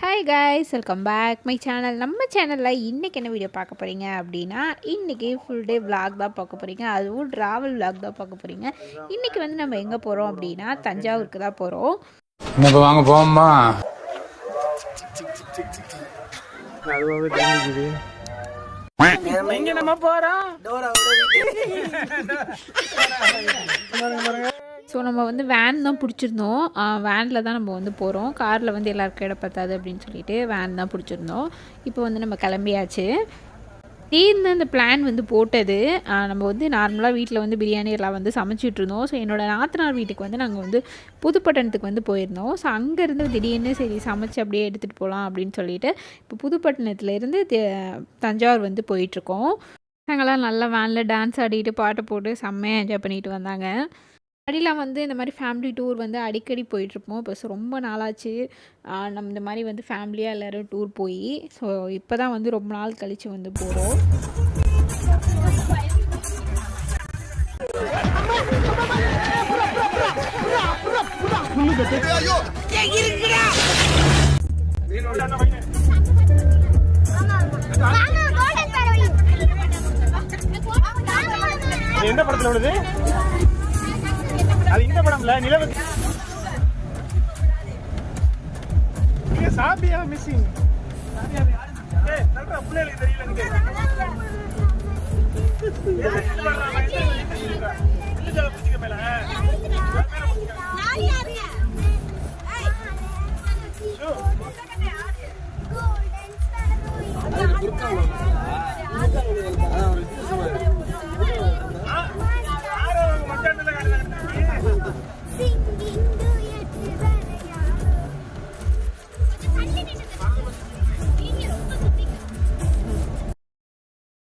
Hi guys, welcome back my channel. நம்ம சேனலில் இன்றைக்கி என்ன வீடியோ பார்க்க போகிறீங்க அப்படின்னா, இன்றைக்கி ஃபுல் டே விளாக் தான் பார்க்க போகிறீங்க. அதுவும் ட்ராவல் விளாக் தான் பார்க்க போகிறீங்க. இன்றைக்கி வந்து நம்ம எங்கே போகிறோம் அப்படின்னா, தஞ்சாவூருக்கு தான் போகிறோம். இப்போ வாங்க போவோம்மா. எங்க நம்ம போறோம்? ஸோ நம்ம வந்து வேன் தான் பிடிச்சிருந்தோம். வேனில் தான் நம்ம வந்து போகிறோம். காரில் வந்து எல்லாருக்கும் இடம் பத்தாது அப்படின்னு சொல்லிட்டு வேன் தான் பிடிச்சிருந்தோம். இப்போ வந்து நம்ம கிளம்பியாச்சு. திடீர்னு அந்த பிளான் வந்து போட்டது. நம்ம வந்து நார்மலாக வீட்டில் வந்து பிரியாணி எல்லாம் வந்து சமைச்சிட்ருந்தோம். ஸோ என்னோடய நாத்தனார் வீட்டுக்கு வந்து நாங்கள் வந்து புதுப்பட்டணத்துக்கு வந்து போயிருந்தோம். ஸோ அங்கேருந்து திடீர்னு சரி சமைச்சு அப்படியே எடுத்துகிட்டு போகலாம் அப்படின்னு சொல்லிட்டு இப்போ புதுப்பட்டணத்துலேருந்து தஞ்சாவூர் வந்து போயிட்டுருக்கோம். நாங்கள்லாம் நல்லா வேனில் டான்ஸ் ஆடிட்டு பாட்டு போட்டு செம்மையாக என்ஜாய் பண்ணிட்டு வந்தாங்க. அடிலாம் வந்து இந்த மாதிரி ஃபேமிலி டூர் வந்து அடிக்கடி போயிட்டுருப்போம். இப்போ ரொம்ப நாளாச்சு நம்ம இந்த மாதிரி வந்து ஃபேமிலியாக எல்லோரும் டூர் போய். ஸோ இப்போ தான் வந்து ரொம்ப நாள் கழித்து வந்து போகிறோம். எந்த படத்துல உள்ளது? அது இந்த படம்ல நிலவு சாபியா மிஸ்ஸிங். ஏய் நல்ற புள்ளைகளுக்கு தெரியல நீங்க. இந்த புடிங்க மேல. நாலி யாருங்க? ஏய். ஷோ. Golden star. அது குறுக்கால.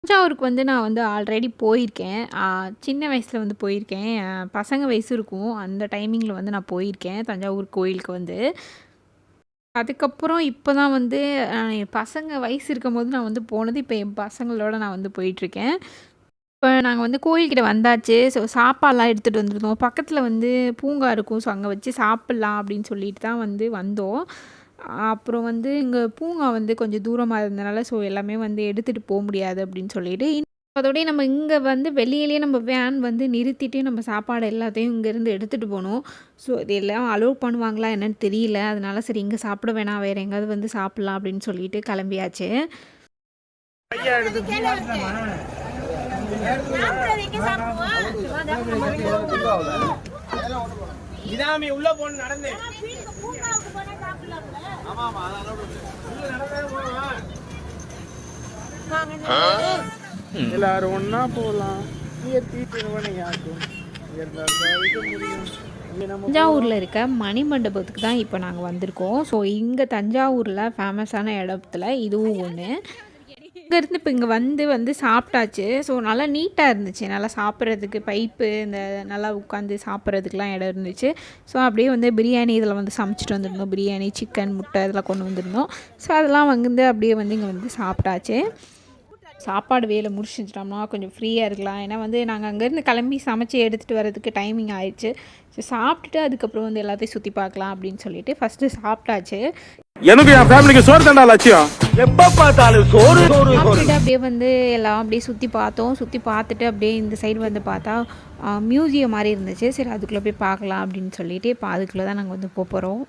தஞ்சாவூருக்கு வந்து நான் வந்து ஆல்ரெடி போயிருக்கேன். சின்ன வயசில் வந்து போயிருக்கேன். பசங்க வயசு இருக்கும் அந்த டைமிங்கில் வந்து நான் போயிருக்கேன் தஞ்சாவூர் கோயிலுக்கு வந்து. அதுக்கப்புறம் இப்போ தான் வந்து என் பசங்க வயசு இருக்கும்போது நான் வந்து போனது. இப்போ என் பசங்களோட நான் வந்து போயிட்டுருக்கேன். இப்போ நாங்கள் வந்து கோயில்கிட்ட வந்தாச்சு. ஸோ சாப்பாடெலாம் எடுத்துகிட்டு வந்துருந்தோம். பக்கத்தில் வந்து பூங்கா இருக்கும். ஸோ அங்கே வச்சு சாப்பிட்லாம் அப்படின்னு சொல்லிட்டு தான் வந்து வந்தோம். அப்புறம் வந்து இங்கே பூங்கா வந்து கொஞ்சம் தூரமாக இருந்தனால ஸோ எல்லாமே வந்து எடுத்துகிட்டு போக முடியாது அப்படின்னு சொல்லிட்டு அதோடய நம்ம இங்கே வந்து வெளியிலேயே நம்ம வேன் வந்து நிறுத்திட்டு நம்ம சாப்பாடு எல்லாத்தையும் இங்கேருந்து எடுத்துகிட்டு போகணும். ஸோ இது எல்லாம் அலோவ் பண்ணுவாங்களா என்னன்னு தெரியல. அதனால சரி இங்கே சாப்பிட வேணாம், வேறு எங்கேயாவது வந்து சாப்பிட்லாம் அப்படின்னு சொல்லிட்டு கிளம்பியாச்சு. இதாமி உள்ள போன நடந்து எல்லாரும் ஒன்னா போலாம். தஞ்சாவூரில் இருக்க மணிமண்டபத்துக்கு தான் இப்போ நாங்கள் வந்திருக்கோம். ஸோ இங்கே தஞ்சாவூரில் ஃபேமஸான இடத்துல இதுவும் ஒன்று. இங்கேருந்து இப்போ இங்கே வந்து சாப்பிட்டாச்சு. ஸோ நல்லா நீட்டாக இருந்துச்சு. நல்லா சாப்பிட்றதுக்கு பைப்பு இந்த நல்லா உட்காந்து சாப்பிட்றதுக்குலாம் இடம் இருந்துச்சு. ஸோ அப்படியே வந்து பிரியாணி இதில் வந்து சமைச்சிட்டு வந்திருந்தோம். பிரியாணி, சிக்கன், முட்டை இதெல்லாம் கொண்டு வந்திருந்தோம். ஸோ அதெல்லாம் வந்து அப்படியே வந்து இங்கே வந்து சாப்பிட்டாச்சு. சாப்பாடு வேலை முடிச்சுட்டோம்னா கொஞ்சம் ஃப்ரீயாக இருக்கலாம். ஏன்னா வந்து நாங்கள் அங்கேருந்து கிளம்பி சமைச்சி எடுத்துகிட்டு வரதுக்கு டைமிங் ஆயிடுச்சு. ஸோ சாப்பிட்டுட்டு அதுக்கப்புறம் வந்து எல்லாத்தையும் சுற்றி பார்க்கலாம் அப்படின்னு சொல்லிட்டு ஃபஸ்ட்டு சாப்பிட்டாச்சு. எனக்கு என் ஃபேமிலிக்கு சோறு தண்டா லட்சியம். எப்போ பார்த்தாலும் சோறு சாப்பிட்டுட்டு அப்படியே வந்து எல்லாம் அப்படியே சுற்றி பார்த்தோம். சுற்றி பார்த்துட்டு அப்படியே இந்த சைடு வந்து பார்த்தா மியூசியம் மாதிரி இருந்துச்சு. சரி அதுக்குள்ளே போய் பார்க்கலாம் அப்படின்னு சொல்லிட்டு இப்போ அதுக்குள்ளே தான் நாங்கள் வந்து போகிறோம்.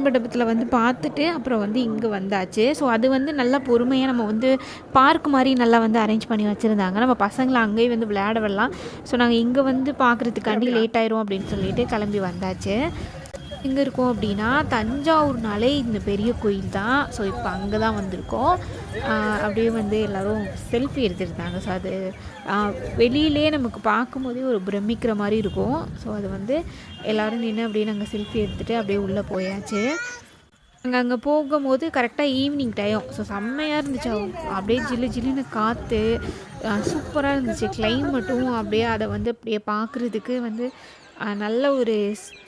மண்டபத்தில் வந்து பார்த்துட்டு அப்புறம் வந்து இங்கே வந்தாச்சு. ஸோ அது வந்து நல்லா பொறுமையாக நம்ம வந்து பார்க் மாதிரி நல்லா வந்து அரேஞ்ச் பண்ணி வச்சுருந்தாங்க. நம்ம பசங்களை அங்கேயே வந்து விளையாட விடலாம். ஸோ நாங்கள் இங்கே வந்து பார்க்குறதுக்காண்டி லேட் ஆயிரும் அப்படின்னு சொல்லிட்டு கிளம்பி வந்தாச்சு. எங்கே இருக்கோம் அப்படின்னா தஞ்சாவூர்னாலே இந்த பெரிய கோயில் தான். ஸோ இப்போ அங்கே தான் வந்திருக்கோம். அப்படியே வந்து எல்லோரும் செல்ஃபி எடுத்துருந்தாங்க. ஸோ அது வெளியிலே நமக்கு பார்க்கும்போதே ஒரு பிரமிக்கிற மாதிரி இருக்கும். ஸோ அது வந்து எல்லோரும் நின்று அப்படியே நாங்கள் செல்ஃபி எடுத்துகிட்டு அப்படியே உள்ளே போயாச்சு. அங்கே போகும்போது கரெக்டாக ஈவினிங் டைம். ஸோ செம்மையாக இருந்துச்சு. அப்படியே ஜில்லு ஜில்லுன்னு காற்று சூப்பராக இருந்துச்சு. கிளைமேட்டும் அப்படியே அதை வந்து அப்படியே பார்க்குறதுக்கு வந்து நல்ல ஒரு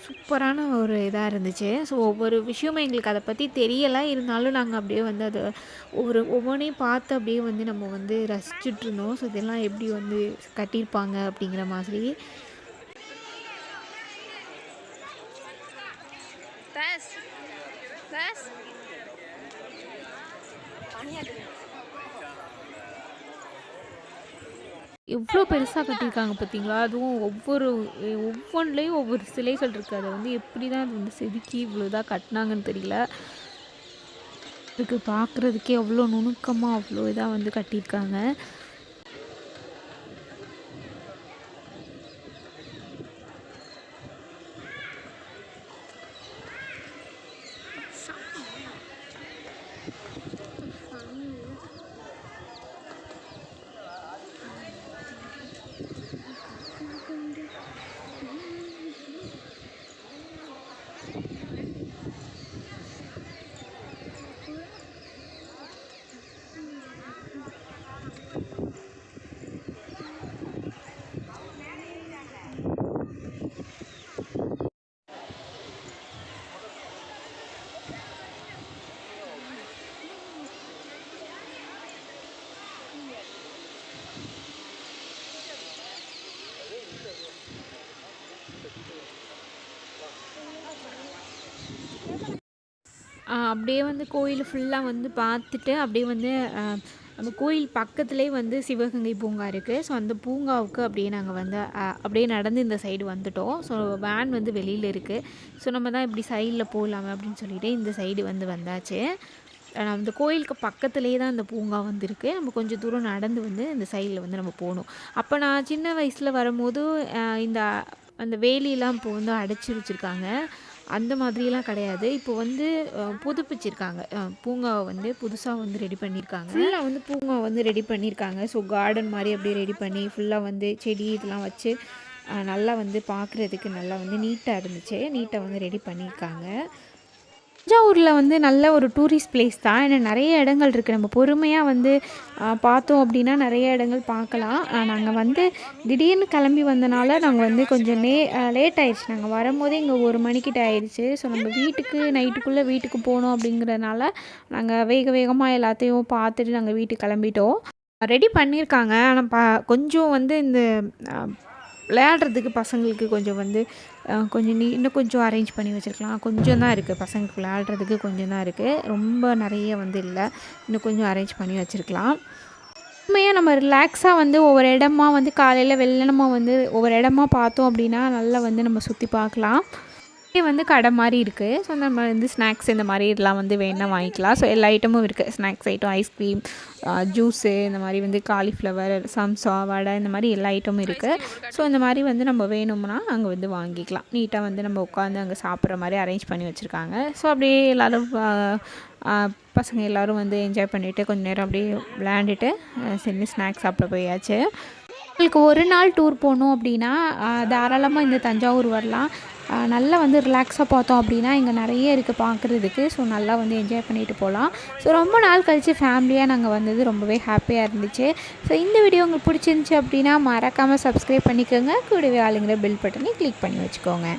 சூப்பரான ஒரு இதாக இருந்துச்சு. ஸோ ஒவ்வொரு விஷயமும் எங்களுக்கு அதை பற்றி தெரியலை. இருந்தாலும் நாங்கள் அப்படியே வந்து அதை ஒவ்வொன்றையும் பார்த்து அப்படியே வந்து நம்ம வந்து ரசிச்சுட்டு இருந்தோம். ஸோ இதெல்லாம் எப்படி வந்து கட்டியிருப்பாங்க அப்படிங்கிற மாதிரி. எவ்வளோ பெருசாக கட்டியிருக்காங்க பார்த்தீங்களா? அதுவும் ஒவ்வொன்றுலேயும் ஒவ்வொரு சிலைகள் இருக்குது. அதை வந்து எப்படி தான் அது வந்து செதுக்கி இவ்வளோ இதாக கட்டினாங்கன்னு தெரியல. இதுக்கு பார்க்குறதுக்கே அவ்வளோ நுணுக்கமாக அவ்வளோ இதாக வந்து கட்டியிருக்காங்க. அப்படியே வந்து கோயில் ஃபுல்லாக வந்து பார்த்துட்டு அப்படியே வந்து நம்ம கோயில் பக்கத்துலேயே வந்து சிவகங்கை பூங்கா இருக்குது. ஸோ அந்த பூங்காவுக்கு அப்படியே நாங்கள் வந்து அப்படியே நடந்து இந்த சைடு வந்துட்டோம். ஸோ வேன் வந்து வெளியில் இருக்குது. ஸோ நம்ம தான் இப்படி சைடில் போகலாமே அப்படின்னு சொல்லிட்டு இந்த சைடு வந்து வந்தாச்சு. அந்த கோயிலுக்கு பக்கத்துலேயே தான் இந்த பூங்கா வந்து இருக்குது. நம்ம கொஞ்சம் தூரம் நடந்து வந்து இந்த சைடில் வந்து நம்ம போகணும். அப்போ நான் சின்ன வயசில் வரும்போது அந்த வேலியெல்லாம் இப்போ வந்து அடைச்சி வச்சுருக்காங்க. அந்த மாதிரிலாம் கிடையாது. இப்போ வந்து புதுப்பிச்சிருக்காங்க. பூங்காவை வந்து புதுசாக வந்து ரெடி பண்ணியிருக்காங்க. ஃபுல்லாக வந்து பூங்கா வந்து ரெடி பண்ணியிருக்காங்க. ஸோ கார்டன் மாதிரி அப்படியே ரெடி பண்ணி ஃபுல்லாக வந்து செடி இதெல்லாம் வச்சு நல்லா வந்து பார்க்குறதுக்கு நல்லா வந்து நீட்டாக இருந்துச்சு. நீட்டாக வந்து ரெடி பண்ணியிருக்காங்க. தஞ்சாவூரில் வந்து நல்ல ஒரு டூரிஸ்ட் பிளேஸ் தான். ஏன்னா நிறைய இடங்கள் இருக்குது. நம்ம பொறுமையாக வந்து பார்த்தோம் அப்படின்னா நிறைய இடங்கள் பார்க்கலாம். நாங்கள் வந்து திடீர்னு கிளம்பி வந்தனால நாங்கள் வந்து கொஞ்சம் லேட் ஆயிடுச்சு. நாங்கள் வரும்போதே இங்கே 1 மணிக்கிட்ட ஆயிடுச்சு. ஸோ நம்ம நைட்டுக்குள்ளே வீட்டுக்கு போகணும் அப்படிங்கிறதுனால நாங்கள் வேகமாக எல்லாத்தையும் பார்த்துட்டு நாங்கள் வீட்டுக்கு கிளம்பிட்டோம். ரெடி பண்ணியிருக்காங்க. ஆனால் கொஞ்சம் வந்து இந்த விளையாடுறதுக்கு பசங்களுக்கு கொஞ்சம் வந்து இன்னும் கொஞ்சம் அரேஞ்ச் பண்ணி வச்சுருக்கலாம். கொஞ்சம் தான் இருக்குது பசங்களுக்கு விளையாடுறதுக்கு, கொஞ்சம் தான் இருக்குது. ரொம்ப நிறைய வந்து இல்லை. இன்னும் கொஞ்சம் அரேஞ்ச் பண்ணி வச்சுருக்கலாம். உண்மையாக நம்ம ரிலாக்ஸாக வந்து ஒவ்வொரு இடமா வந்து காலையில் வெள்ளனமாக வந்து ஒவ்வொரு இடமா பார்த்தோம் அப்படின்னா நல்லா வந்து நம்ம சுற்றி பார்க்கலாம். இங்கே வந்து கடை மாதிரி இருக்குது. ஸோ நம்ம வந்து ஸ்நாக்ஸ் இந்த மாதிரி இதெல்லாம் வந்து வேணா வாங்கிக்கலாம். ஸோ எல்லா ஐட்டமும் இருக்குது. ஸ்நாக்ஸ் ஐட்டம், ஐஸ்கிரீம், ஜூஸு, இந்த மாதிரி வந்து காலிஃப்ளவர், சம்சா, வடை, இந்த மாதிரி எல்லா ஐட்டமும் இருக்குது. ஸோ இந்த மாதிரி வந்து நம்ம வேணும்னா அங்கே வந்து வாங்கிக்கலாம். நீட்டாக வந்து நம்ம உட்காந்து அங்கே சாப்பிட்ற மாதிரி அரேஞ்ச் பண்ணி வச்சுருக்காங்க. ஸோ அப்படியே எல்லோரும் பசங்க எல்லோரும் வந்து என்ஜாய் பண்ணிவிட்டு கொஞ்சம் நேரம் அப்படியே விளையாண்டுட்டு சரி ஸ்நாக்ஸ் சாப்பிட போயாச்சு. உங்களுக்கு ஒரு நாள் டூர் போகணும் அப்படின்னா தாராளமாக இந்த தஞ்சாவூர் வரலாம். நல்லா வந்து ரிலாக்ஸாக பார்த்தோம் அப்படின்னா இங்கே நிறைய இருக்குது பார்க்குறதுக்கு. ஸோ நல்லா வந்து என்ஜாய் பண்ணிட்டு போகலாம். ஸோ ரொம்ப நாள் கழித்து ஃபேமிலியாக நாங்கள் வந்தது ரொம்பவே ஹாப்பியாக இருந்துச்சு. ஸோ இந்த வீடியோ உங்களுக்கு பிடிச்சிருந்துச்சி அப்படின்னா மறக்காமல் சப்ஸ்கிரைப் பண்ணிக்கோங்க. கூடவே ஆளுங்கிற பெல் பட்டனை கிளிக் பண்ணி வச்சுக்கோங்க.